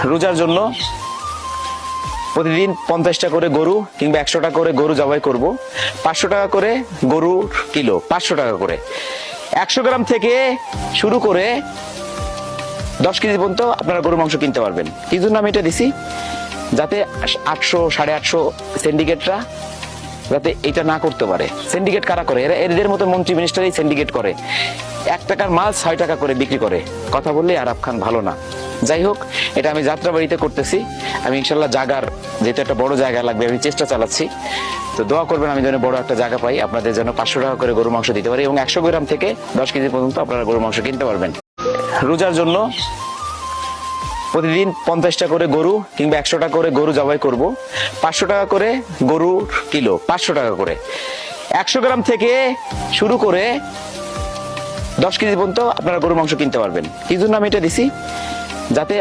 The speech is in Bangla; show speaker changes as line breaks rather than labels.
রোজার জন্য প্রতিদিন 50টা করে গরু কিংবা 100টা করে গরু জবাই করব। 500 টাকা করে গরুর কিলো, 500 টাকা করে। 100 গ্রাম থেকে শুরু করে 10 কেজি পর্যন্ত আপনারা গরুর মাংস কিনতে পারবেন। কি জন্য আমি এটা দিছি? যাতে 800 850 সিন্ডিকেটরা যাতে এটা না করতে পারে। সিন্ডিকেট কারা করে? এদের মতো মন্ত্রী মিনিস্টারই সিন্ডিকেট করে। 1 টাকার মাল 6 টাকা করে বিক্রি করে। কথা বললে আরাব খান ভালো না। যাই হোক, এটা আমি যাত্রাবাড়িতে করতেছি। আমি ইনশাল্লাহ জায়গার, যেহেতু একটা বড় জায়গা লাগবে, আমি চেষ্টা চালাচ্ছি। তো দোয়া করবেন আমি যেন বড় একটা জায়গা পাই, আপনাদের যেন 500 টাকা করে গরু মাংস দিতে পারি এবং 100 গ্রাম থেকে 10 কেজি পর্যন্ত আপনারা গরু মাংস কিনতে পারবেন। রোজার জন্য প্রতিদিন 50টা করে গরু কিংবা 100টা করে গরু জবাই করব। 500 টাকা করে গরুর কিলো, 500 টাকা করে। 100 গ্রাম থেকে শুরু করে 10 কেজি পর্যন্ত আপনারা গরুর মাংস কিনতে পারবেন। কি জন্য আমি এটা দিছি? যাতে